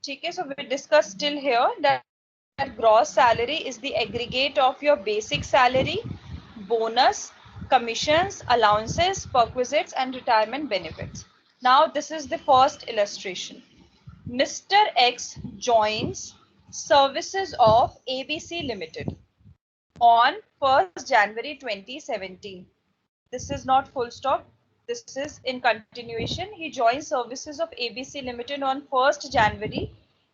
ठीक है, so we discussed till here that gross salary is the aggregate of your basic salary, bonus, commissions, allowances, perquisites and retirement benefits. Now this is the first illustration. Mr. X joins services of ABC Limited on 1st January 2017. This is not full stop. This is in continuation. He joins services of ABC Limited on 1st January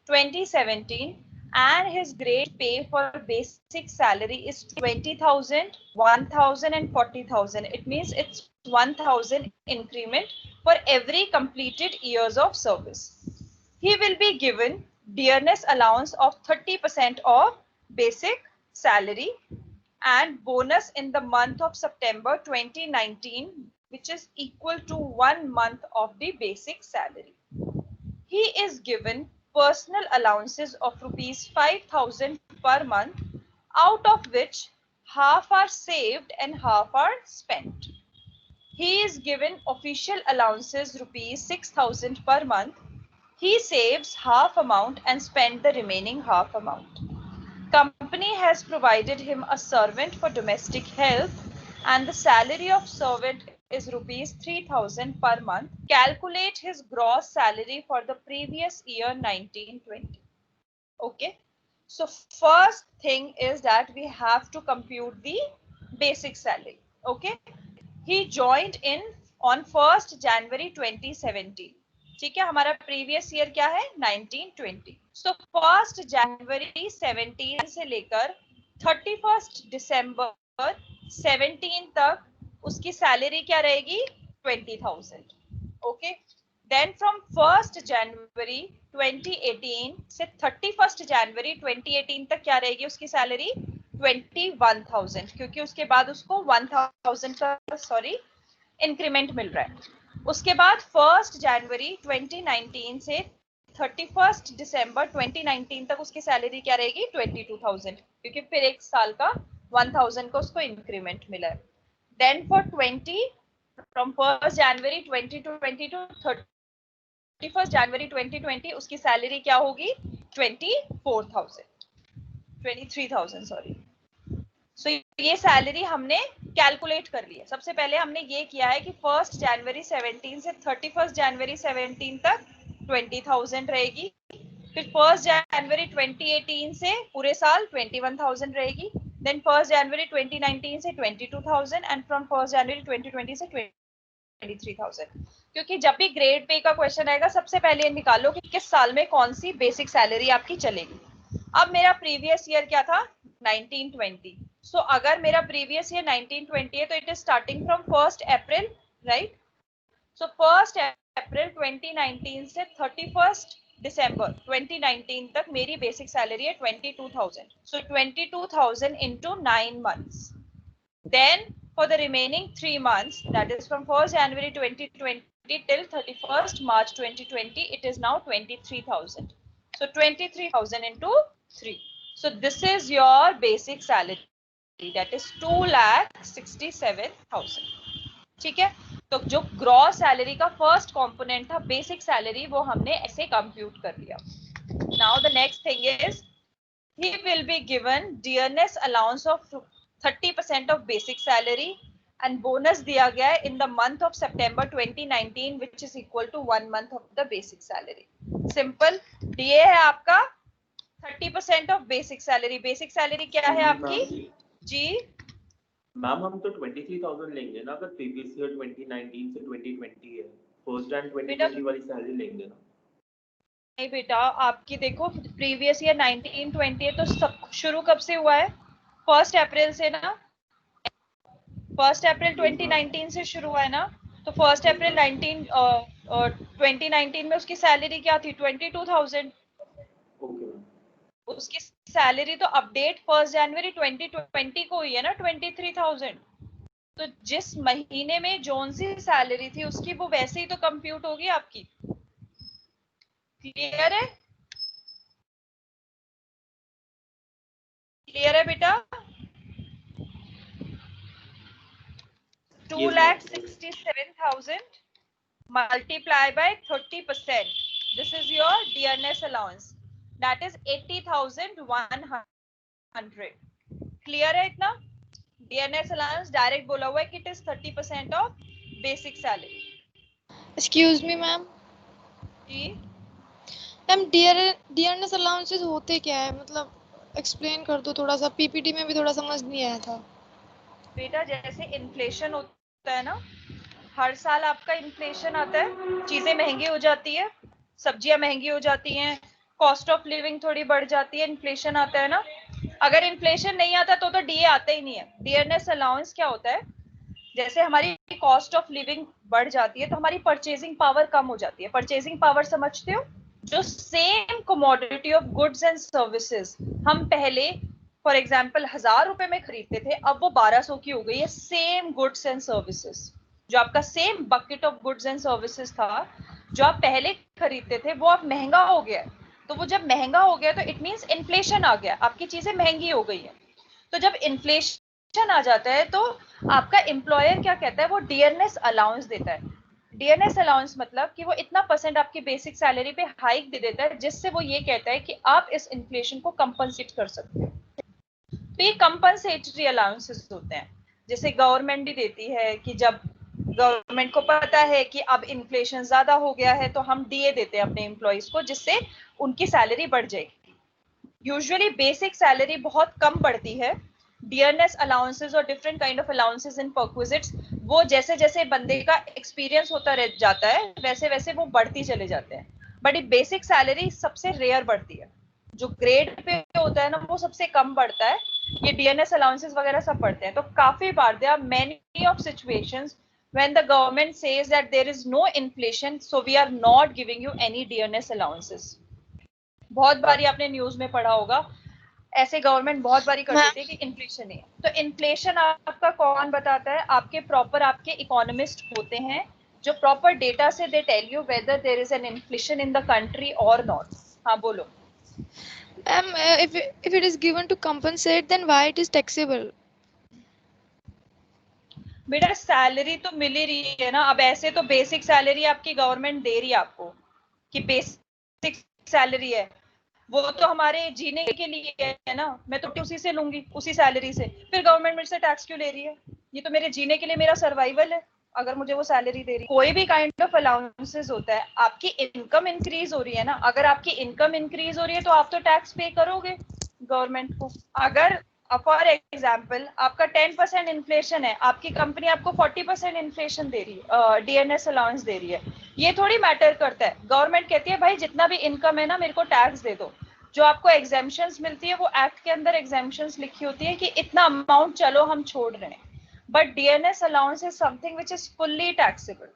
2017 and his grade pay for basic salary is 20,000, 1,000 and 40,000. It means it's 1,000 increment for every completed years of service. He will be given dearness allowance of 30% of basic salary and bonus in the month of September 2019, which is equal to 1 month of the basic salary. He is given personal allowances of rupees 5,000 per month, out of which half are saved and half are spent. He is given official allowances rupees 6,000 per month. He saves half amount and spends the remaining half amount. Company has provided him a servant for domestic help and the salary of servant is rupees 3,000 per month. Calculate his gross salary for the previous year 1920. Okay. So first thing is that we have to compute the basic salary. Okay. He joined in on 1st January 2017. ठीक है, हमारा previous year क्या है 1920. सो 1st January 17 से लेकर 31st December 17 तक उसकी salary क्या रहेगी 20,000. Okay. Then from 1st January 2018 से 31st January 2018 तक क्या रहेगी उसकी सैलरी 21,000, क्योंकि उसके बाद उसको 1,000 का इंक्रीमेंट मिल रहा है. उसके बाद 1st January 2019 से 31st December 2019 तक उसकी सैलरी क्या रहेगी 22,000, क्योंकि फिर एक साल का 1,000 का उसको इंक्रीमेंट मिला है. Then for 20 from 1st January 2020 to 31st January 2020 उसकी सैलरी क्या होगी 23,000 सॉरी. सो ये सैलरी हमने कैलकुलेट कर ली है. सबसे पहले हमने ये किया है कि 1st January 17 से 31st January 17 तक 20,000 रहेगी. फिर 1st January 2018 से पूरे साल 21,000 रहेगी. देन 1st January 2019 से 22,000 एंड फ्रॉम 1st January 2020 से 23,000. क्योंकि जब भी ग्रेड पे का क्वेश्चन आएगा सबसे पहले निकालो कि किस साल में कौन सी बेसिक सैलरी आपकी चलेगी. अब मेरा प्रीवियस ईयर क्या था 1920. सो अगर मेरा प्रीवियस ईयर 1920 है तो it is starting from 1st April, right. So 1st April 2019 से 31st December 2019 तक मेरी बेसिक सैलरी है 22,000. सो 22,000 into 9 months. Then for the remaining 3 months, that is from 1st January 2020 till 31st March 2020, it is now 23,000. So 23,000 into 3. So this is your basic salary, that is 2,67,000. ठीक है. तो जो gross salary का first component था basic salary, वो हमने ऐसे compute कर लिया. Now the next thing is he will be given dearness allowance of 30% of basic salary and bonus दिया गया है in the month of September 2019 which is equal to 1 month of the basic salary. Simple. DA है आपका 30% of basic salary. basic salary क्या है आपकी जी ma'am? हम तो 23,000 लेंगे ना अगर प्रीवियस ईयर 2019 से 2020 है. 1st Jan 2020 वाली सैलरी लेंगे ना. नहीं बेटा, आपकी देखो प्रीवियस ईयर 1920 है तो सब शुरू कब से हुआ है 1st April से ना. 1st April 2019 से शुरू हुआ है ना. तो 1st April 2019 में उसकी सैलरी क्या थी 22,000. ओके. उसकी सैलरी तो अपडेट 1st January 2020 को हुई है ना 23,000. तो जिस महीने में जोन सी सैलरी थी उसकी वो वैसे ही तो कंप्यूट होगी आपकी. क्लियर है? क्लियर है बेटा? 2,67,000 multiply by 30%. This is your dearness allowance. That is 80,100. Clear है इतना? DNS allowance डायरेक्ट बोला हुआ है कि it is 30% of basic salary. Excuse me ma'am, जी मैम डियरनेस अलाउंसेस होते क्या है, मतलब एक्सप्लेन कर दो थोड़ा सा, पीपीटी में भी थोड़ा समझ नहीं आया था। बेटा, जैसे इन्फ्लेशन होता है ना, हर साल आपका इन्फ्लेशन आता है, चीजें महंगी हो जाती है, सब्जियां महंगी हो जाती हैं, कॉस्ट ऑफ लिविंग थोड़ी बढ़ जाती है, इन्फ्लेशन आता है ना। अगर इन्फ्लेशन नहीं आता तो डीए आता ही नहीं है। डियरनेस अलाउंस क्या होता है, जैसे हमारी कॉस्ट ऑफ लिविंग बढ़ जाती है तो हमारी परचेजिंग पावर कम हो जाती है। परचेजिंग पावर समझते हो? जो same commodity of goods and services हम पहले फॉर एग्जाम्पल 1,000 रुपए में खरीदते थे, अब वो 1200 की हो गई है। सेम गुड्स एंड सर्विसेज, जो आपका same bucket of goods and services था, जो आप पहले खरीदते थे, वो अब महंगा हो गया है। तो वो जब महंगा हो गया तो इट मीन्स इन्फ्लेशन आ गया, आपकी चीजें महंगी हो गई है। तो जब इन्फ्लेशन आ जाता है तो आपका एम्प्लॉयर क्या कहता है, वो डियरनेस अलाउंस देता है। डियरनेस अलाउंस मतलब कि वो इतना परसेंट आपकी बेसिक सैलरी पे हाइक दे देता है, जिससे वो ये कहता है कि आप इस इन्फ्लेशन को कंपनसेट कर सकते हो। तो ये कंपनसेटरी अलाउंसेस होते हैं, जैसे गवर्नमेंट भी देती है कि जब गवर्नमेंट को पता है कि अब इन्फ्लेशन ज्यादा हो गया है तो हम डीए देते हैं अपने एम्प्लॉइज को, जिससे उनकी सैलरी बढ़ जाएगी। यूजुअली बेसिक सैलरी बहुत कम बढ़ती है। डियरनेस अलाउंसेस और different kind of allowances in perquisites, वो जैसे जैसे बंदे का एक्सपीरियंस होता रह जाता है वैसे वैसे वो बढ़ती चले जाते हैं। बट ये बेसिक सैलरी सबसे रेयर बढ़ती है, जो ग्रेड पे होता है ना वो सबसे कम बढ़ता है। ये डीएनएस अलाउंसेस वगैरह सब बढ़ते हैं। तो काफी बार there are many of situations when the government says that there is no inflation, so we are not giving you any DNS allowances. बहुत बारी आपने न्यूज में पढ़ा होगा, ऐसे गवर्नमेंट बहुत बारी कर देती है कि इन्फ्लेशन नहीं है। तो इन्फ्लेशन आपका कौन बताता है? आपके प्रॉपर आपके इकोनॉमिस्ट होते हैं, जो प्रॉपर डेटा से they tell you whether there is an inflation in the country और नॉट। हाँ बोलो ma'am, if it is given to compensate, then why it is taxable? बेटा, सैलरी तो मिल ही रही है ना। अब ऐसे तो बेसिक सैलरी आपकी गवर्नमेंट दे रही है आपको कि बेसिक सैलरी है, वो तो हमारे जीने के लिए है ना। मैं तो उसी से लूंगी, उसी सैलरी से। फिर गवर्नमेंट मेरे से टैक्स क्यों ले रही है? ये तो मेरे जीने के लिए, मेरा सर्वाइवल है। अगर मुझे वो सैलरी दे रही है, कोई भी काइंड ऑफ अलाउंसेस होता है, आपकी इनकम इंक्रीज हो रही है ना। अगर आपकी इनकम इंक्रीज हो रही है तो आप तो टैक्स पे करोगे गवर्नमेंट को। अगर फॉर एग्जाम्पल आपका 10% इन्फ्लेशन है, आपकी कंपनी आपको 40% इन्फ्लेशन दे रही है, डीएनएस अलाउंस दे रही है, ये थोड़ी मैटर करता है। गवर्नमेंट कहती है भाई जितना भी इनकम है ना मेरे को टैक्स दे दो। जो आपको एग्जेम्पशंस मिलती है वो एक्ट के अंदर एग्जेम्पशंस लिखी होती है कि इतना अमाउंट चलो हम छोड़ रहे हैं। But DNS allowance is something which is fully taxable,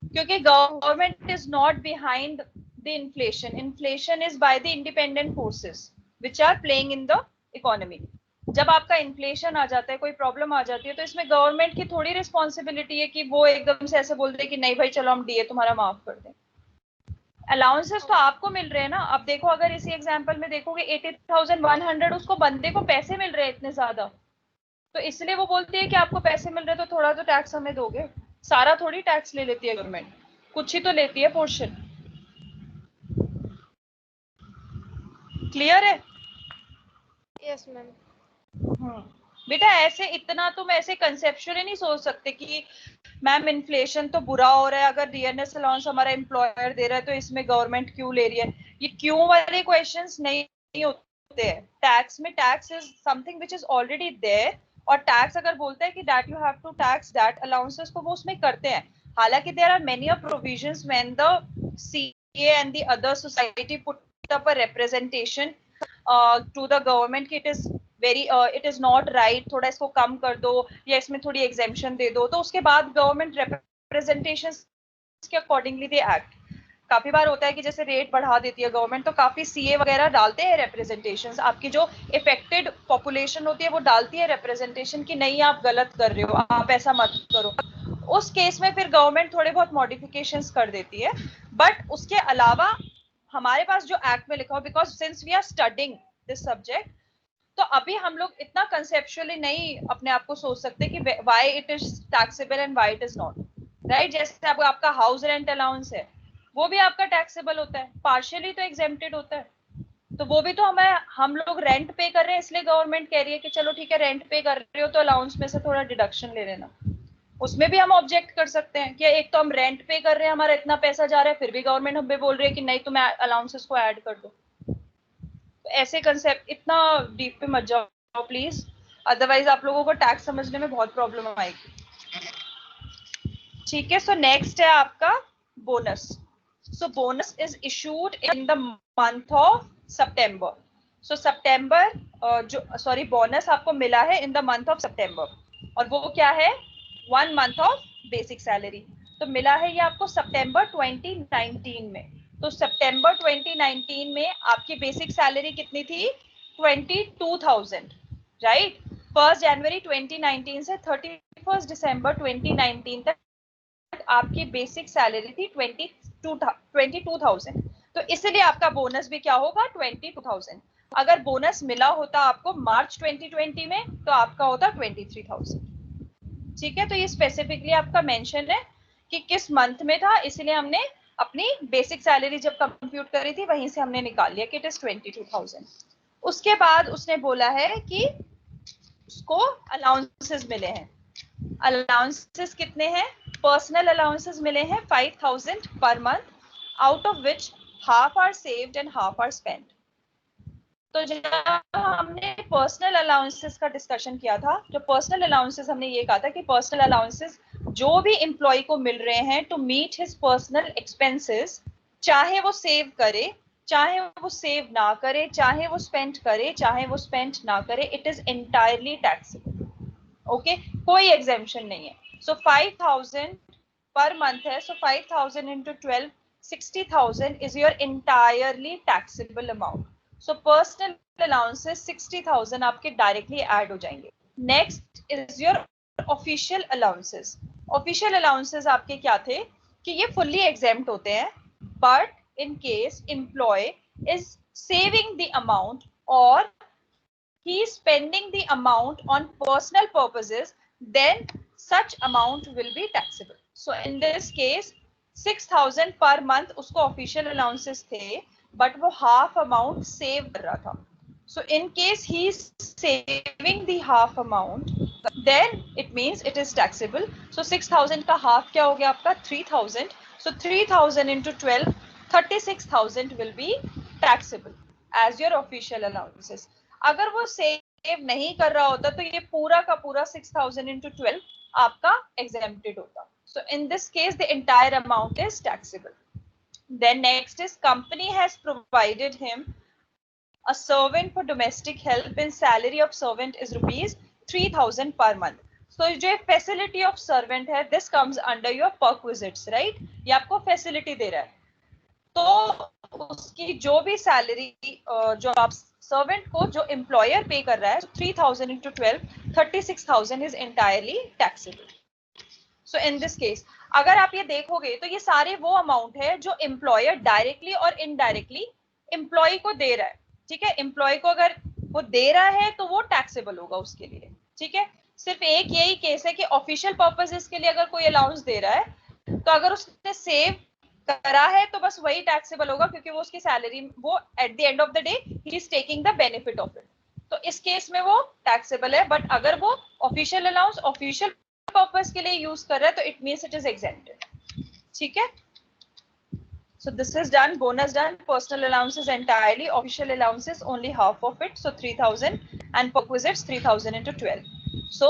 क्योंकि government is not behind the inflation. Inflation is by the independent forces which are playing in the economy. जब आपका इन्फ्लेशन आ जाता है, कोई प्रॉब्लम आ जाती है, तो इसमें गवर्नमेंट की थोड़ी रिस्पॉन्सिबिलिटी है कि वो एकदम से ऐसे बोल दे कि नहीं भाई चलो हम डीए तुम्हारा माफ कर दें। अलाउंसेस तो आपको मिल रहे हैं ना। अब देखो, अगर इसी एग्जांपल में देखोगे 80,100 उसको बंदे को पैसे मिल रहे हैं इतने ज्यादा, तो इसलिए वो बोलती है कि आपको पैसे मिल रहे हैं तो थोड़ा तो टैक्स हमें दोगे। सारा थोड़ी टैक्स ले लेती है गवर्नमेंट, कुछ ही तो लेती है पोर्शन। क्लियर है? Yes ma'am. बेटा, ऐसे इतना तुम ऐसे कंसेप्चुअली नहीं सोच सकते कि मैम इन्फ्लेशन तो बुरा हो रहा है, अगर डीएनएस अलाउंस हमारा एम्प्लॉयर दे रहा है तो इसमें गवर्नमेंट क्यों ले रही है। ये क्यों वाले क्वेश्चंस नहीं होते हैं। टैक्स में tax is something which is already there, और टैक्स अगर बोलता है कि that you have to tax that allowances, तो वो उसमें करते हैं। हालांकि there are many of provisions when the CA and the other society put up a representation to the government कि इट इज नॉट राइट, थोड़ा इसको कम कर दो या इसमें थोड़ी एग्जेम्पशन दे दो, तो उसके बाद गवर्नमेंट रिप्रेजेंटेशन के अकॉर्डिंगली दे एक्ट। काफी बार होता है कि जैसे रेट बढ़ा देती है गवर्नमेंट, तो काफी सीए वगैरह डालते हैं रिप्रेजेंटेशंस। आपकी जो इफेक्टेड पॉपुलेशन होती है वो डालती है रिप्रेजेंटेशन कि नहीं आप गलत कर रहे हो, आप ऐसा मत करो। उस केस में फिर गवर्नमेंट थोड़े बहुत मॉडिफिकेशंस कर देती है। बट उसके अलावा हमारे पास जो एक्ट में लिखा हो, because since we are studying this subject, तो अभी हम लोग इतना कंसेप्चुअली नहीं अपने आप को सोच सकते कि why it is taxable and why it is not, right. जैसे आपका हाउस रेंट अलाउंस है, वो भी आपका टैक्सेबल होता है, पार्शियली तो एग्जेम्प्टेड होता है। तो वो भी तो हम लोग रेंट पे कर रहे हैं, इसलिए गवर्नमेंट कह रही है कि चलो ठीक है रेंट पे कर रहे हो तो अलाउंस में से थोड़ा डिडक्शन ले लेना। उसमें भी हम ऑब्जेक्ट कर सकते हैं कि एक तो हम रेंट पे कर रहे हैं, हमारा इतना पैसा जा रहा है, फिर भी गवर्नमेंट हमें बोल रही है कि नहीं तुम अलाउंसेस को ऐड कर दो। तो ऐसे कंसेप्ट इतना डीप पे मत जाओ प्लीज, अदरवाइज आप लोगों को टैक्स समझने में बहुत प्रॉब्लम आएगी। ठीक है, सो नेक्स्ट है आपका bonus. So bonus is issued in the month of September. So September bonus आपको मिला है इन द मंथ ऑफ सितंबर, और वो क्या है, 1 मंथ ऑफ बेसिक सैलरी। तो मिला है ये आपको सितंबर 2019 में। तो सितंबर 2019 में आपकी बेसिक सैलरी कितनी थी, 22,000, राइट। 1 जनवरी 2019 से 31 दिसंबर 2019 तक आपकी बेसिक सैलरी थी 22,000। तो इसलिए आपका बोनस भी क्या होगा, 22,000। अगर बोनस मिला होता आपको मार्च 2020 में तो आपका होता 23,000। ठीक है, तो ये स्पेसिफिकली आपका मेंशन है कि किस मंथ में था, इसलिए हमने अपनी बेसिक सैलरी जब कंप्यूट करी थी वहीं से हमने निकाल लिया कि इट इज 22,000। उसके बाद उसने बोला है कि उसको अलाउंसेस मिले हैं। अलाउंसेस कितने हैं, पर्सनल अलाउंसेस मिले हैं 5,000 per month, out of which half are saved and half are spent. तो जब हमने पर्सनल अलाउंसेस का डिस्कशन किया था, जो पर्सनल अलाउंसेस हमने ये कहा था कि पर्सनल अलाउंसेस जो भी एम्प्लॉय को मिल रहे हैं to meet his personal expenses, चाहे वो सेव करे, चाहे वो सेव ना करे, चाहे वो स्पेंड करे, चाहे वो स्पेंड ना करे, it is entirely taxable. Okay, कोई एग्जेम्पशन नहीं है। सो 5,000 पर मंथ है, so 5,000 into 12, 60,000 is your entirely taxable amount. So personal allowances 60,000 आपके डायरेक्टली ऐड हो जाएंगे। Next is your official allowances. Official allowances आपके क्या थे कि ये फुल्ली एग्जेम्प्ट होते हैं, but in case employee is saving the amount और he is spending the amount on personal purposes, then such amount will be taxable. So in this case 6,000 per month उसको official allowances थे, but वो half amount save कर रहा था. So in case he is saving the half amount, then it means it is taxable. So 6,000 का half क्या हो गया आपका 3,000. So 3,000 into 12, 36,000 will be taxable as your official allowances. अगर वो सेव नहीं कर रहा होता तो ये पूरा का पूरा 6,000 into 12 आपका exempted होता. So in this case the entire amount is taxable. Then next is company has provided him a servant for domestic help in salary of servant is rupees 3,000 per month. So जो facility of servant है, this comes under your perquisites, right? ये आपको facility दे रहा है, तो उसकी जो भी सैलरी जो आप सर्वेंट को जो एम्प्लॉयर पे कर रहा है, 3,000 into 12, 36,000 is entirely taxable. So in this case अगर आप ये देखोगे तो ये सारे वो अमाउंट है जो एम्प्लॉयर डायरेक्टली और इनडायरेक्टली एम्प्लॉय को दे रहा है. ठीक है, एम्प्लॉय को अगर वो दे रहा है तो वो टैक्सेबल होगा उसके लिए. ठीक है, सिर्फ एक यही केस है कि ऑफिशियल पर्पसेस के लिए अगर कोई अलाउंस दे रहा है तो अगर उसने सेव करा है तो बस वही टैक्सेबल होगा, क्योंकि वो उसकी सैलरी, वो at the end of the day he is taking the benefit of it, तो इस केस में वो टैक्सेबल है. बट अगर वो ऑफिशियल अलाउंस ऑफिशियल पर्पस के लिए यूज कर रहा है तो it means it is exempted. ठीक है, so this is done, bonus done, personal allowances entirely, official allowances only half of it, so 3,000, and perquisites 3,000 into 12. So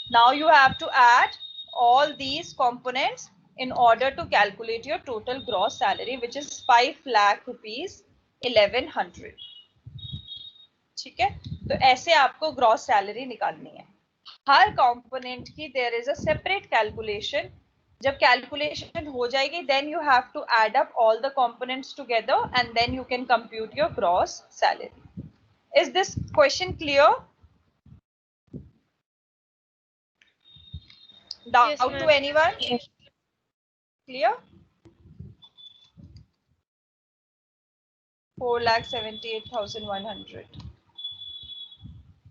now you have to add all these components in order to calculate your total gross salary, which is 5 lakh rupees 1,100. ठीक है, तो ऐसे आपको gross salary निकालनी है. हर component की there is a separate calculation. जब कैलकुलेशन हो जाएगी then you have to add up all the components together and then you can compute your gross salary. Is this question clear? Doubt to anyone? Yes. Clear? 4,78,100.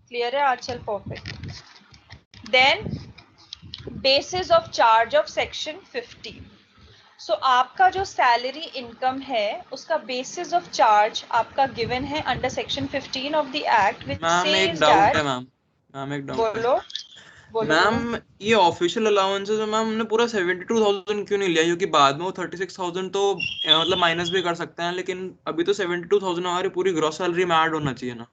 Clear है? Achal, perfect. Then basis of charge of section 15. सो आपका जो salary income है उसका basis of charge आपका given है under section 15 of the act which ma'am एक says doubt that, है ma'am एक डाउट है बोलो बोलो मैम। बोलो। ये ऑफिशियल अलाउंसेस में मैम हमने पूरा 72,000 क्यों नहीं लिया, क्योंकि बाद में वो 36,000 तो मतलब माइनस भी कर सकते हैं, लेकिन अभी तो 72,000 हमारी पूरी ग्रॉस सैलरी में ऐड होना चाहिए ना।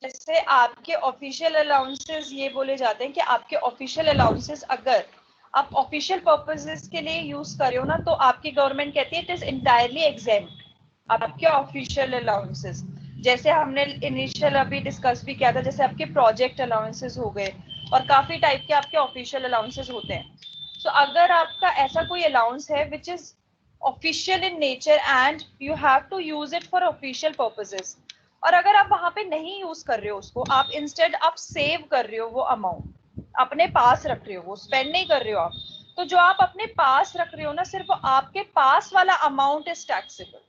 जैसे आपके ऑफिशियल अलाउंसेस ये बोले जाते हैं कि आपके ऑफिशियल अलाउंसेस अगर आप ऑफिशियल पर्पसेस के लिए यूज कर रहे हो ना, तो आपकी गवर्नमेंट कहती है इट इज इंटायरली एग्जेम्प्ट आपके ऑफिशियल अलाउंसेस। जैसे हमने इनिशियल अभी डिस्कस भी किया था, जैसे आपके प्रोजेक्ट अलाउंसेस हो गए और काफी टाइप के आपके ऑफिशियल अलाउंसेस होते हैं। तो अगर आपका ऐसा कोई अलाउंस है which is official in nature and you have to use it for official purposes, और अगर आप वहां पे नहीं यूज कर रहे हो उसको, आप इंस्टेड आप सेव कर रहे हो वो अमाउंट, अपने पास रख रहे हो, वो स्पेंड नहीं कर रहे हो आप, तो जो आप अपने पास रख रहे हो ना, सिर्फ आपके पास वाला अमाउंट इज टैक्सेबल।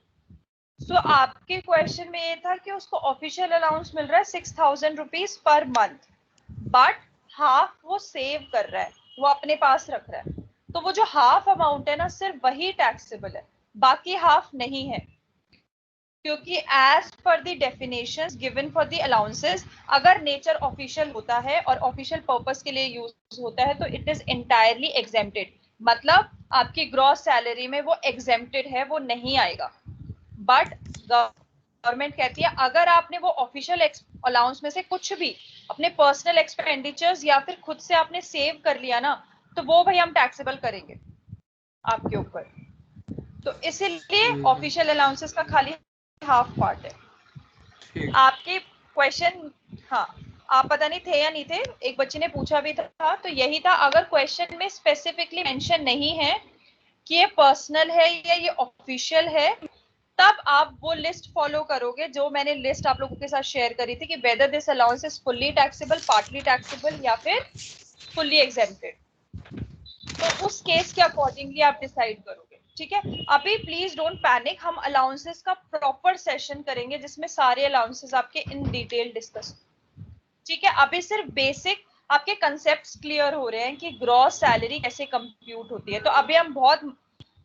सो आपके क्वेश्चन में ये था कि उसको ऑफिशियल अलाउंस मिल रहा है 6,000 rupees per month, but half वो सेव कर रहा है, वो अपने पास रख रहा है, तो वो जो हाफ अमाउंट है ना, सिर्फ वही टैक्सेबल है, बाकी हाफ नहीं है। क्योंकि as per the definitions given for the allowances, अगर नेचर ऑफिशियल होता है और ऑफिशियल पर्पस के लिए यूज होता है तो इट इज एंटायरली एग्जेम्प्टेड, मतलब आपकी ग्रॉस सैलरी में वो एग्जेम्प्टेड है, वो नहीं आएगा। बट गवर्नमेंट कहती है अगर आपने वो ऑफिशियल अलाउंस में से कुछ भी अपने पर्सनल एक्सपेंडिचर्स या फिर खुद से आपने सेव कर लिया ना, तो वो भाई हम टैक्सेबल करेंगे आपके ऊपर। तो इसीलिए ऑफिशियल अलाउंसेस का खाली हाफ पार्ट है। ठीक। आपके क्वेश्चन, हाँ, आप पता नहीं थे या नहीं थे, एक बच्चे ने पूछा भी था, तो यही था, अगर क्वेश्चन में स्पेसिफिकली मेंशन नहीं है कि ये पर्सनल है या ये ऑफिशियल है, तब आप वो लिस्ट फॉलो करोगे जो मैंने लिस्ट आप लोगों के साथ शेयर करी थी कि whether this allowance is fully taxable, partly taxable या फिर फुल्ली एग्जेम्प्टेड। तो उस केस के अकॉर्डिंगली आप डिसाइड करोगे। ठीक है, अभी प्लीज डोंट पैनिक, हम अलाउंसेस का प्रॉपर सेशन करेंगे जिसमें सारे अलाउंसेस आपके इन डिटेल डिस्कस। ठीक है, अभी सिर्फ बेसिक आपके कंसेप्ट्स क्लियर हो रहे हैं कि ग्रॉस सैलरी कैसे कंप्यूट होती है। तो अभी हम बहुत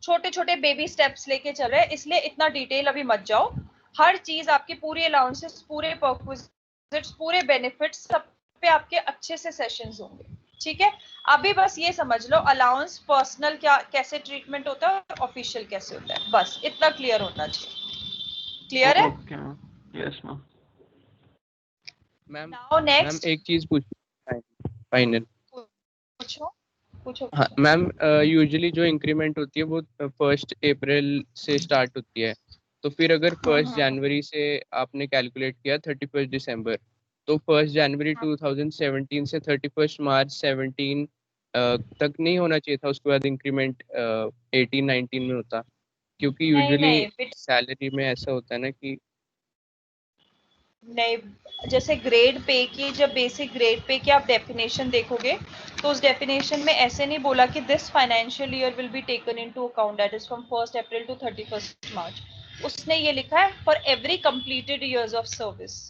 छोटे छोटे बेबी स्टेप्स लेके चल रहे हैं, इसलिए इतना डिटेल अभी मत जाओ। हर चीज आपकी पूरी अलाउंसेस, पूरे पर्क्विजिट्स, पूरे बेनिफिट्स, सब पे आपके अच्छे से सेशंस होंगे। ठीक है, अभी बस ये समझ लो अलाउंस पर्सनल क्या कैसे ट्रीटमेंट होता है और ऑफिशियल कैसे होता है, बस इतना क्लियर होना चाहिए। क्लियर है? Okay ma'am, yes ma'am. Ma'am now ma'am next एक चीज पूछ फाइनल। पूछो पूछो हाँ पूछो। मैम, यूजुअली जो इंक्रीमेंट होती है वो 1 अप्रैल से स्टार्ट होती है, तो फिर अगर 1 जनवरी से आपने कैलकुलेट किया 31 दिसंबर, तो 1 जनवरी 2017 से 31 मार्च 17 तक नहीं होना चाहिए था उसके बाद इंक्रीमेंट 18-19 में होता? क्योंकि नहीं यूजुअली नहीं सैलरी में ऐसा होता है ना कि नहीं, जैसे ग्रेड पे की, जब बेसिक ग्रेड पे की आप डेफिनेशन देखोगे तो उस डेफिनेशन में ऐसे नहीं बोला कि this financial year will be taken into account that is from 1 April to 31 March. उसने ये लिखा है for every completed years of service.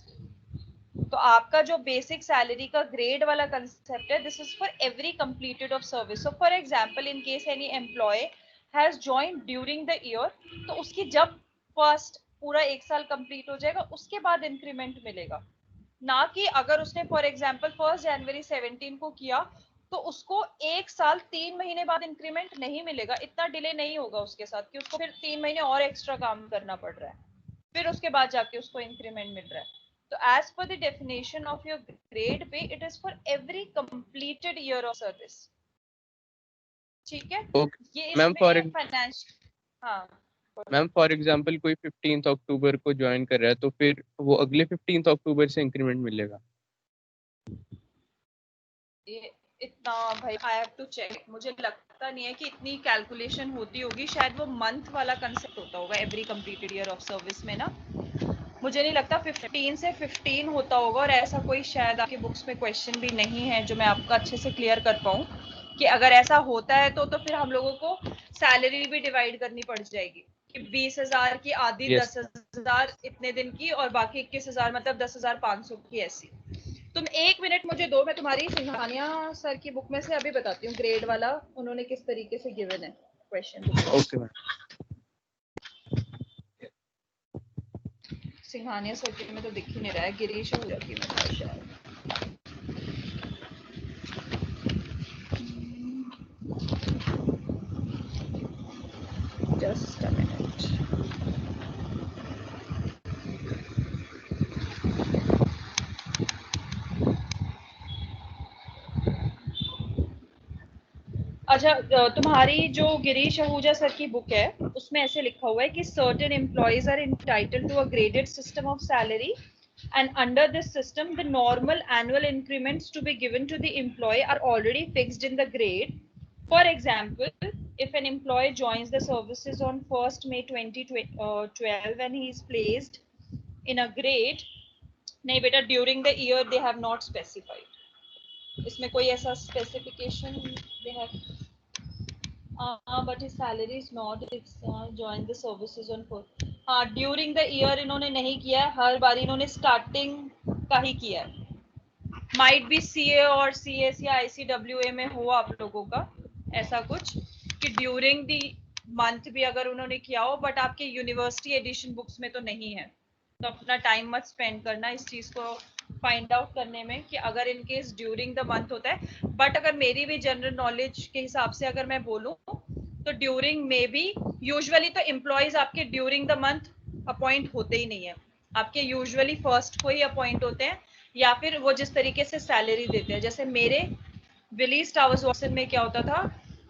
तो आपका जो बेसिक सैलरी का ग्रेड वाला कंसेप्ट है, this is for every completed of service. So for example in case any employ has joined during the year, तो उसकी जब फर्स्ट पूरा 1 साल कंप्लीट हो जाएगा उसके बाद इंक्रीमेंट मिलेगा, ना कि अगर उसने फॉर एग्जांपल 1 जनवरी 17 को किया तो उसको 1 साल 3 महीने बाद इंक्रीमेंट नहीं मिलेगा। इतना डिले नहीं होगा उसके साथ कि उसको फिर 3 महीने और एक्स्ट्रा काम करना पड़ रहा है, फिर उसके बाद जाके उसको इंक्रीमेंट मिल रहा है। तो as per the definition of your grade pay, it is for every completed year of service. ठीक है, ओके ये मैम। इसमें फाइनेंशियल, हाँ मैम फॉर एग्जांपल कोई 15 अक्टूबर को ज्वाइन कर रहा है, तो फिर वो अगले 15 अक्टूबर से इंक्रीमेंट मिलेगा? ये इतना भाई आई हैव टू चेक, मुझे लगता नहीं है कि इतनी कैलकुलेशन होती होगी, शायद वो मंथ वाला कंसेप्ट होता होगा every completed year of service में ना। मुझे नहीं लगता 15 से 15 होता होगा, और ऐसा कोई शायद आपकी बुक्स में क्वेश्चन भी नहीं है जो मैं आपको अच्छे से क्लियर कर पाऊँ कि अगर ऐसा होता है तो फिर हम लोगों को सैलरी भी डिवाइड करनी पड़ जाएगी कि 20,000 की आधी Yes. 10,000 इतने दिन की और बाकी 21,000 मतलब 10,500 की, ऐसी। तुम 1 मिनट मुझे दो, मैं तुम्हारी सिंघानिया सर की बुक में से अभी बताती हूँ ग्रेड वाला उन्होंने किस तरीके से गिवन है। question. Okay, ma'am. Singhania circuit में तो दिख ही नहीं रहा है, गिरीश आहूजा की में था शायद. Just a minute. अच्छा, तुम्हारी जो गिरीश आहूजा सर की बुक है उसमें ऐसे लिखा हुआ है कि certain employees are entitled to a graded system of salary and under this system the normal annual increments to be given to the employee are already fixed in the grade. For example, if an employee joins the services on 1st May 2012 and he is placed in a grade, नहीं बेटा, during the year they have not specified. इसमें कोई ऐसा specification they have. But his salary is not. It's joined the services on first. हाँ, during the year इन्होंने नहीं किया है, हर बार इन्होंने starting का ही किया है. Might be CA और CS या ICWA में हो आप लोगों का ऐसा कुछ कि during the month भी अगर उन्होंने किया हो, but आपके यूनिवर्सिटी एडिशन बुक्स में तो नहीं है. तो अपना टाइम मत स्पेंड करना इस चीज को फाइंड आउट करने में कि अगर in case during the month होता है. बट अगर मेरी भी जनरल नॉलेज के हिसाब से अगर मैं बोलूं तो ड्यूरिंग में भी यूजुअली तो एम्प्लॉयज आपके ड्यूरिंग द मंथ अपॉइंट होते ही नहीं है. आपके यूजुअली फर्स्ट को ही अपॉइंट होते हैं या फिर वो जिस तरीके से सैलरी देते हैं. जैसे मेरे विलीज टावर्स वॉटसन में क्या होता था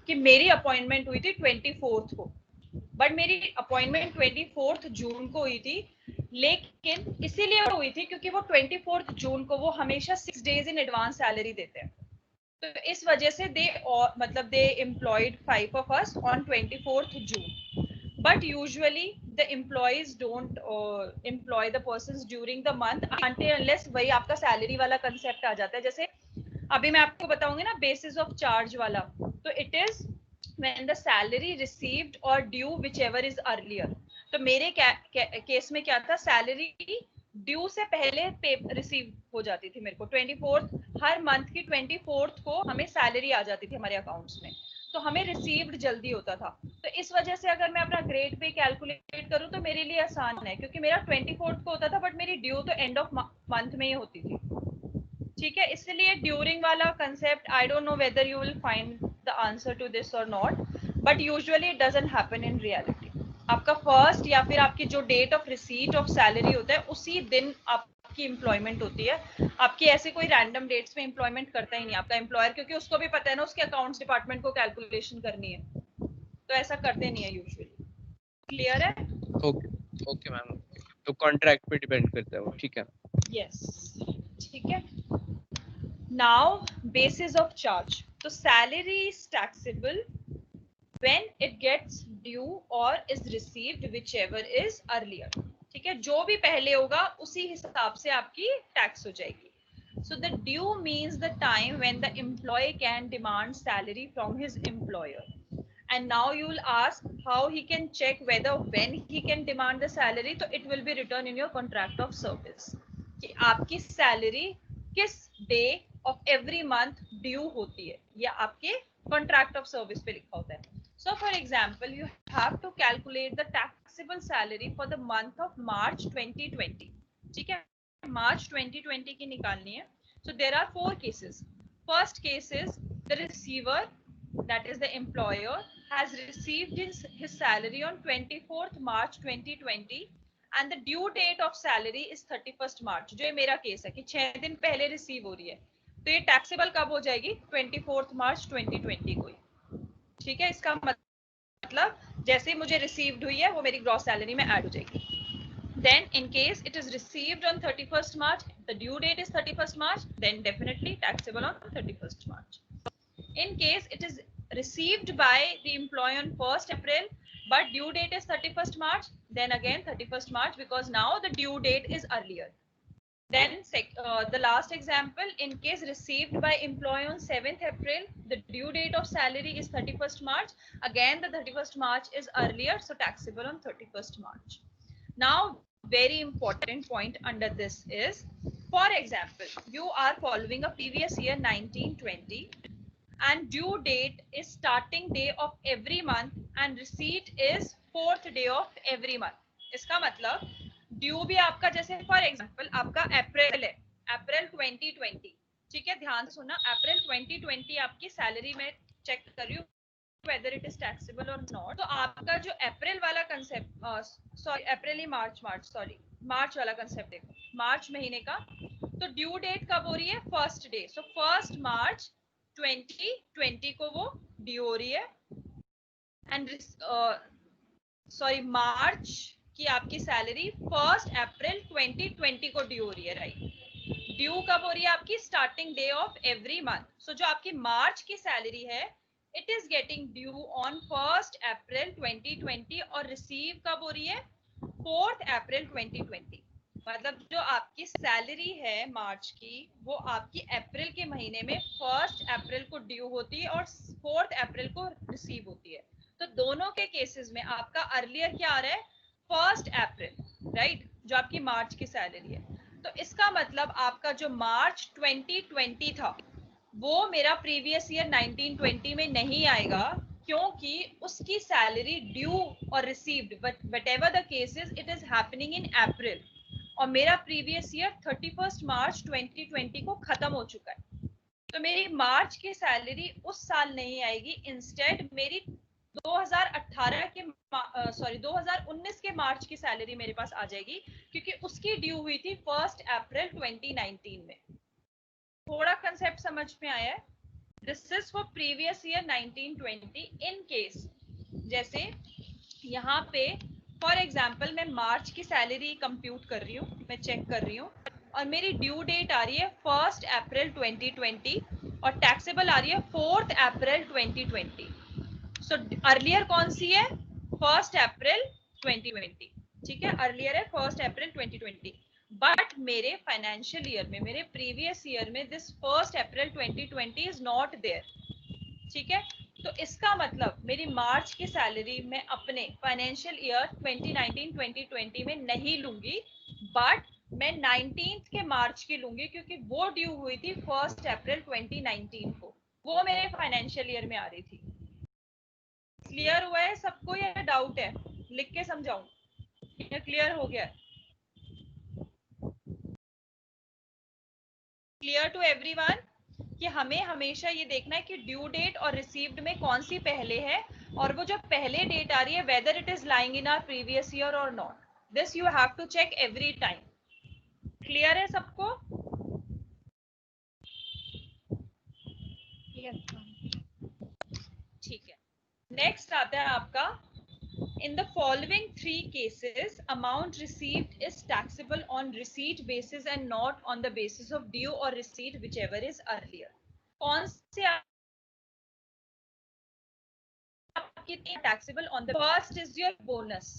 कि मेरी अपॉइंटमेंट हुई थी 24th को, बट मेरी अपॉइंटमेंट 24th जून को हुई थी. लेकिन इसीलिए हुई थी क्योंकि वो 24th जून को वो हमेशा 6 days इन एडवांस सैलरी देते हैं. तो इस वजह से दे employed 5 of us on 24th June. But usually the employees don't employ the persons during the month until unless वही आपका सैलरी वाला कंसेप्ट आ जाता है. जैसे अभी मैं आपको बताऊंगी ना बेसिस ऑफ चार्ज वाला, तो it is when the salary received or due whichever is earlier. तो मेरे केस में क्या था, सैलरी ड्यू से पहले पे रिसीव हो जाती थी मेरे को 24th, हर मंथ की 24th को हमें सैलरी आ जाती थी हमारे अकाउंट्स में, तो हमें रिसीव्ड जल्दी होता था. तो इस वजह से अगर मैं अपना ग्रेड पे कैलकुलेट करूं तो मेरे लिए आसान है क्योंकि मेरा 24th को होता था बट मेरी ड्यू तो एंड ऑफ मंथ में ही होती थी. ठीक है, इसलिए ड्यूरिंग वाला concept I don't know whether you will find the answer to this or not, but usually it doesn't happen in reality. आपका फर्स्ट या फिर आपकी जो date of receipt of salary होता है उसी दिन आपकी एम्प्लॉयमेंट होती है. आपकी ऐसे कोई रैंडम डेट्स में एम्प्लॉयमेंट करता ही नहीं आपका एम्प्लॉयर, क्योंकि उसको भी पता है ना उसके अकाउंट्स डिपार्टमेंट को कैलकुलेशन करनी है, तो ऐसा करते नहीं है यूजुअली. क्लियर है? Okay ma'am. तो कॉन्ट्रैक्ट पे डिपेंड करता है वो. ठीक है. यस, ठीक है. Now, basis of charge. So salary is taxable when it gets due or is received whichever is earlier. ठीक है, जो भी पहले होगा उसी हिसाब से आपकी टैक्स हो जाएगी. So the due means the time when the employee can demand salary from his employer. And now you will ask how he can check whether when he can demand the salary. So it will be written in your contract of service कि आपकी salary किस day of every month due होती है, या आपके contract of service पे लिखा होता है. So for example you have to calculate the taxable salary for the month of March 2020. ठीक है, मार्च 2020 की निकालनी है. So there are 4 cases. First case is the receiver, that is the employer, has received his salary on 24th March 2020 and the due date of salary is 31st March. जो ये मेरा case है कि 6 दिन पहले रिसीव हो रही है, तो ये टैक्सेबल कब हो जाएगी? 24th March 2020 को. ठीक है, इसका मतलब जैसे ही मुझे रिसीव्ड हुई है वो मेरी ग्रॉस सैलरी में ऐड हो जाएगी. Then in case it is received on 31st March, the due date is 31st March, then definitely taxable on 31st March. In case it is received by the employee on 1st April but due date is 31st March, then again 31st March because now the due date is earlier. Then the last example, in case received by employee on 7th April, the due date of salary is 31st March, again the 31st March is earlier, so taxable on 31st March. Now very important point under this is, for example, you are following a previous year 1920 and due date is starting day of every month and receipt is 4th day of every month. इसका मतलब due भी आपका, जैसे for example आपका अप्रैल है, अप्रैल 2020, ठीक है, ध्यान से सुनना, अप्रैल 2020 आपकी सैलरी में चेक कर रही हूँ whether it is taxable or not. तो आपका जो अप्रैल वाला कंसेप्ट, सॉरी अप्रैल ही मार्च सॉरी मार्च वाला कंसेप्ट देखो, मार्च महीने का, तो ड्यू डेट कब हो रही है? फर्स्ट डे, सो 1 मार्च 2020 को वो ड्यू हो रही है, एंड सॉरी मार्च की आपकी सैलरी 1 अप्रैल 2020 को ड्यू हो रही है, राइट। ड्यू कब हो रही है? आपकी starting day of every month. So जो आपकी मार्च की सैलरी है, it is getting due on 1 April 2020 और रिसीव कब हो रही है? 4 अप्रैल 2020। मतलब जो आपकी सैलरी है मार्च की, वो आपकी अप्रैल के महीने में 1 अप्रैल को ड्यू होती है और 4 अप्रैल को रिसीव होती है। तो दोनों के केसेस में आपका अर्लियर क्या आ रहा है? 1 अप्रैल, राइट, जो आपकी मार्च की सैलरी है। तो इसका मतलब आपका जो मार्च 2020 था, वो मेरा प्रीवियस ईयर 1920 में नहीं आएगा, क्योंकि उसकी सैलरी ड्यू और received whatever the case is, it is happening in April, और मेरा प्रीवियस ईयर 31 मार्च 2020 को खत्म हो चुका है। तो मेरी मार्च की सैलरी उस साल नहीं आएगी, इंस्टेड मेरी 2018 के 2019 के मार्च की सैलरी मेरे पास आ जाएगी, क्योंकि उसकी ड्यू हुई थी 1 अप्रैल 2019 में। थोड़ा कंसेप्ट समझ में आया है? This is for previous year 1920 in case, जैसे यहाँ पे फॉर एग्जाम्पल मैं मार्च की सैलरी कंप्यूट कर रही हूँ, मैं चेक कर रही हूँ, और मेरी ड्यू डेट आ रही है 1 अप्रैल 2020 और टैक्सेबल आ रही है 4 अप्रैल 2020। सो अर्लियर कौन सी है? 1 अप्रैल 2020, ठीक है, अर्लियर है 1 अप्रैल 2020। बट मेरे फाइनेंशियल ईयर में, मेरे प्रीवियस ईयर में this 1 April 2020 is not there, ठीक है। तो इसका मतलब मेरी मार्च की सैलरी मैं अपने फाइनेंशियल ईयर 2019-2020 में नहीं लूंगी, बट मैं 19th के मार्च की लूंगी, क्योंकि वो ड्यू हुई थी 1 अप्रैल 2019 को, वो मेरे फाइनेंशियल ईयर में आ रही थी। क्लियर हुआ है सबको या डाउट है? लिख के समझाऊं या क्लियर हो गया? क्लियर टू एवरीवन कि हमें हमेशा ये देखना है कि ड्यू डेट और रिसीव्ड में कौन सी पहले है, और वो जो पहले डेट आ रही है whether it is lying in our previous year or not, this you have to check every time. Clear है सबको? ठीक है, नेक्स्ट आता है आपका, in the following 3 cases amount received is taxable on receipt basis and not on the basis of due or receipt, whichever is earlier. कौन से आपकी taxable on the first is your bonus,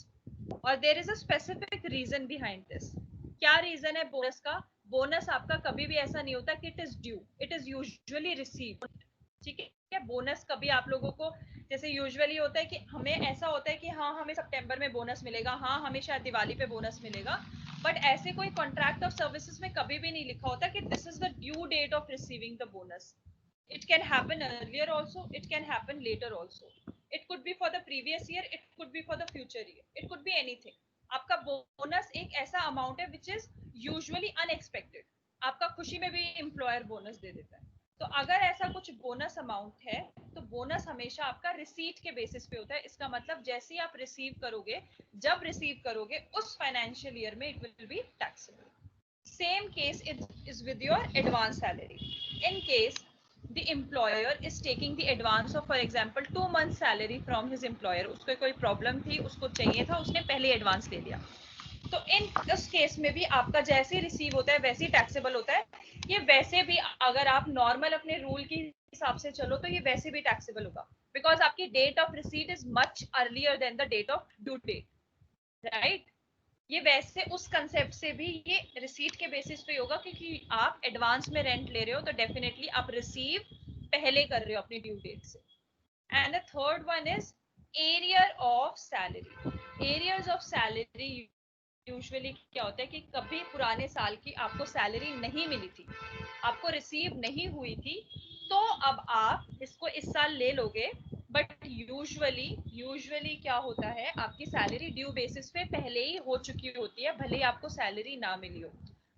और there is a specific reason behind this. क्या reason है bonus का? Bonus आपका कभी भी ऐसा नहीं होता कि it is due, it is usually received, ठीक है। बोनस कभी आप लोगों को जैसे यूजुअली होता है कि हमें ऐसा होता है कि हाँ हमें सितंबर में बोनस मिलेगा, हाँ हमें शायद दिवाली पे बोनस मिलेगा, बट ऐसे कोई कॉन्ट्रैक्ट ऑफ सर्विसेज में कभी भी नहीं लिखा होता कि this is the due date of receiving the bonus. It can happen earlier also, it can happen later also, it could be for the previous year, it could be for the future year, it could be anything. आपका bonus एक ऐसा amount है which is usually unexpected, आपका खुशी में भी employer bonus दे देता है। तो अगर ऐसा कुछ बोनस अमाउंट है, तो बोनस हमेशा आपका रिसीट के बेसिस पे होता है। इसका मतलब जैसे ही आप रिसीव करोगे, जब रिसीव करोगे उस फाइनेंशियल ईयर में it will be taxable. Same case is with your advance salary. In case the employer is taking the advance of for example 2 months salary from his employer, उसको कोई problem थी, उसको चाहिए था, उसने पहले एडवांस ले लिया, तो इन उस केस में भी आपका जैसे ही रिसीव होता है वैसे ही टैक्सेबल होता है। ये वैसे भी अगर आप नॉर्मल अपने रूल के हिसाब से चलो तो ये वैसे भी टैक्सेबल होगा, बिकॉज आपकी date of receipt is much earlier than the date of due date, right. ये वैसे उस कंसेप्ट से भी ये रिसीट के बेसिस पे होगा, क्योंकि आप एडवांस में रेंट ले रहे हो तो डेफिनेटली आप रिसीव पहले कर रहे हो अपनी ड्यू डेट से। And the third one is arrear of salary. Arrears of salary usually क्या होता है कि कभी पुराने साल की आपको सैलरी नहीं मिली थी, आपको रिसीव नहीं हुई थी, तो अब आप इसको इस साल ले लोगे, बट यूजुअली क्या होता है, आपकी सैलरी ड्यू बेसिस पे पहले ही हो चुकी होती है, भले ही आपको सैलरी ना मिली हो।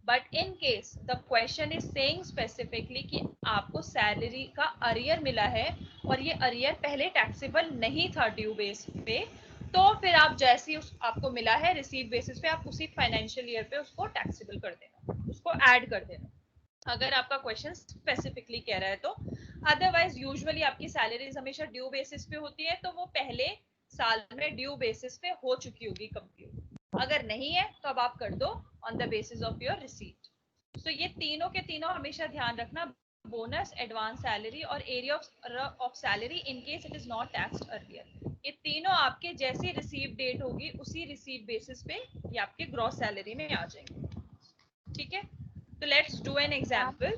But in case the question is saying specifically कि आपको सैलरी का अरियर मिला है और ये अरियर पहले टैक्सेबल नहीं था ड्यू बेस पे, तो फिर आप जैसे ही आपको मिला है रिसीव बेसिस पे, आप उसी फाइनेंशियल ईयर पे उसको टैक्सेबल कर देना, उसको ऐड कर देना, अगर आपका क्वेश्चन स्पेसिफिकली कह रहा है तो। अदरवाइज यूजुअली आपकी सैलरीज हमेशा ड्यू बेसिस पे होती है, तो वो पहले साल में ड्यू बेसिस पे हो चुकी होगी कंप्यूट। अगर नहीं है तो अब आप कर दो on the basis of your receipt. तो ये तीनों के तीनों हमेशा ध्यान रखना, बोनस, एडवांस सैलरी और area of salary in case it is not taxed earlier, ये तीनों आपके जैसी रिसीव डेट होगी उसी रिसीव बेसिस पे ये आपके ग्रॉस सैलरी में आ जाएंगे। ठीक है, तो लेट्स डू एन एग्जांपल।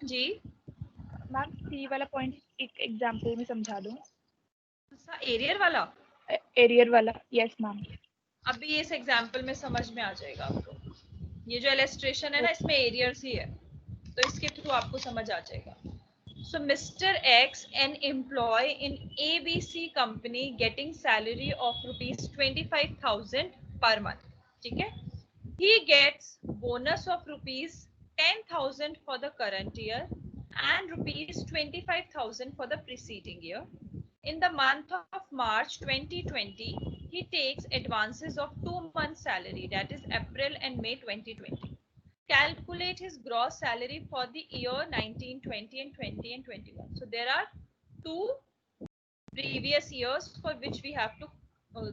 जी मैम सी वाला पॉइंट एक एग्जांपल में समझा दो। एरियर वाला? एरियर वाला, यस मैम। अभी इस एग्जांपल में समझ में आ जाएगा आपको, ये जो इलस्ट्रेशन है ना इसमें एरियर्स ही है, तो इसके थ्रू आपको समझ आ जाएगा। So Mr. X, an employee in ABC company getting salary of rupees 25,000 per month. ठीक है, he gets bonus of rupees 10,000 for the current year and rupees 25,000 for the preceding year. In the month of March 2020, he takes advances of 2 months salary, that is April and May 2020. Calculate his gross salary for the year 1920 and 20 and 21. So there are 2 previous years for which we have to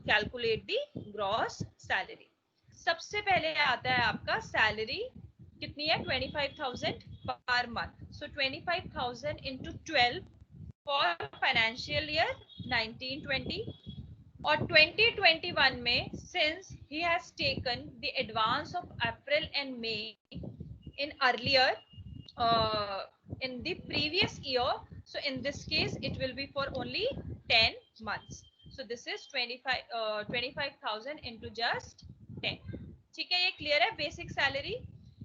calculate the gross salary. सबसे पहले आता है आपका salary कितनी है, 25,000 per month. So 25,000 into 12 for financial year 1920 और 2021 में since he has taken the advance of April and may in earlier in the previous year, so in this case it will be for only 10 months. So this is 25,000 into just 10. ठीक है, ये clear है basic salary.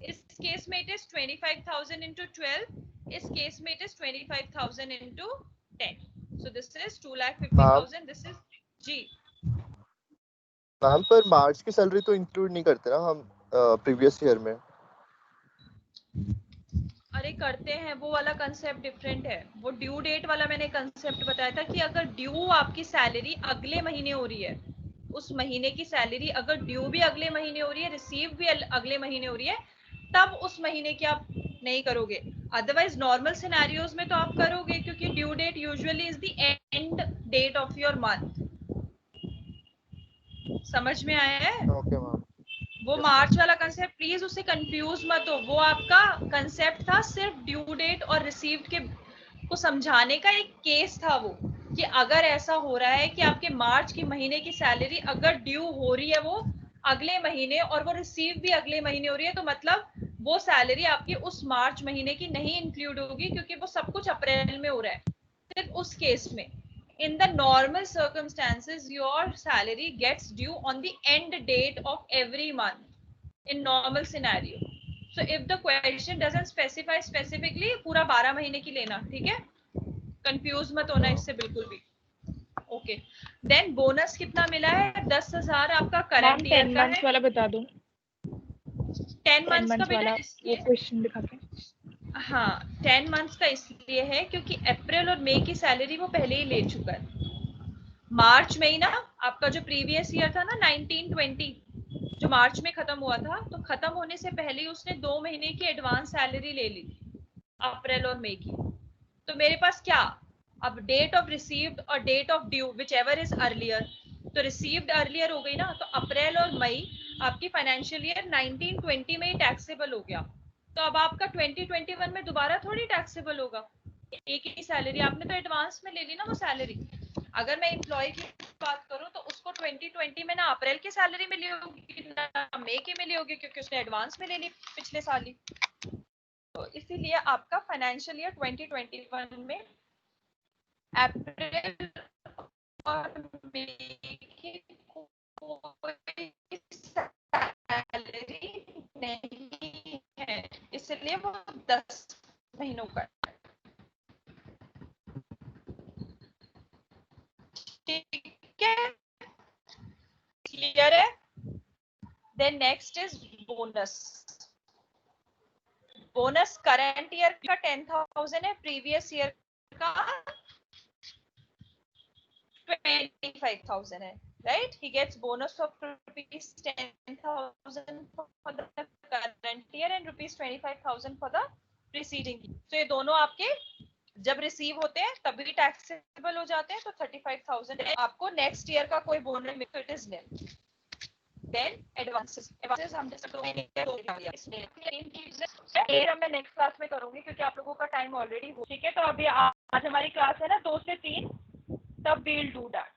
इस case में it is 25,000 into 12, इस case में it is 25,000 into 10. So this is 2,50,000. This is जी ma'am, पर मार्च की सैलरी तो इंक्लूड नहीं करते ना हम प्रीवियस ईयर में? अरे करते हैं, वो वाला कंसेप्ट डिफरेंट है। वो ड्यू डेट वाला मैंने कंसेप्ट बताया था कि अगर ड्यू आपकी सैलरी अगले महीने हो रही है, उस महीने की सैलरी अगर ड्यू भी अगले महीने हो रही है, रिसीव भी अगले महीने हो रही है, तब उस महीने की आप नहीं करोगे। अदरवाइज नॉर्मल सिनेरियोज में तो आप करोगे, क्योंकि due date usually is the end date of your month. समझ में आया है? Okay ma'am. वो मार्च वाला कंसेप्ट प्लीज उससे कंफ्यूज मत हो, वो आपका कंसेप्ट था सिर्फ ड्यू डेट और रिसीव्ड के को समझाने का एक केस था वो, कि अगर ऐसा हो रहा है कि आपके मार्च की महीने की सैलरी अगर ड्यू हो रही है वो अगले महीने और वो रिसीव भी अगले महीने हो रही है, तो मतलब वो सैलरी आपकी उस मार्च महीने की नहीं इंक्लूड होगी, क्योंकि वो सब कुछ अप्रैल में हो रहा है। सिर्फ उस केस में, in the normal circumstances your salary gets due on the end date of every month in normal scenario. So if the question doesn't specify specifically, पूरा 12 महीने की लेना, ठीक है? कंफ्यूज मत होना इससे बिल्कुल भी। ओके, देन बोनस कितना मिला है? 10,000 आपका करंट ईयर का है। वाला बता दो। 10 मंथ्स का बेटा वो क्वेश्चन दिखा के। हाँ, 10 मंथ्स का इसलिए है क्योंकि अप्रैल और मई की सैलरी वो पहले ही ले चुका है। मार्च में ही ना आपका जो प्रीवियस ईयर था ना 1920, जो मार्च में खत्म हुआ था, तो खत्म होने से पहले ही उसने 2 महीने की एडवांस सैलरी ले ली थी, अप्रैल और मई की। तो मेरे पास क्या, अब डेट ऑफ रिसीव्ड और date of due whichever is earlier, तो रिसीव्ड अर्लियर हो गई ना, तो अप्रैल और मई आपकी फाइनेंशियल ईयर 1920 में ही टैक्सेबल हो गया। तो अब आपका 2021 में दोबारा थोड़ी टैक्सेबल होगा, एक ही सैलरी, आपने तो एडवांस में ले ली ना वो सैलरी। अगर मैं एम्प्लॉय की बात करूं तो उसको 2020 में ना अप्रैल की सैलरी मिली होगी ना मई की मिली होगी, क्योंकि उसने एडवांस में ले ली पिछले साल ही। तो इसीलिए आपका फाइनेंशियल ईयर 2021 में अप्रैल और मई की कोई सैलरी नहीं है, इसलिए वो 10 महीनों का। Then next is bonus. Bonus current year का 10,000 है, प्रीवियस ईयर का 25,000 है, right? He gets bonus of rupees 10,000 for the current year and rupees 25,000 for the preceding year. So ये दोनों आपके जब रिसीव होते हैं तभी टैक्सेबल हो जाते हैं, तो 35,000 आपको नेक्स्ट ईयर का कोई बोनस मिले तो it is nil. Then advances हम मैं नेक्स्ट क्लास में करूंगी क्योंकि आप लोगों का टाइम ऑलरेडी हो. ठीक है, तो अभी आज हमारी क्लास है ना 2 से 3, तब we'll do that.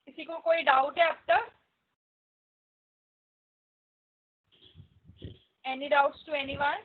किसी को कोई डाउट है अब तक? Any doubts to anyone?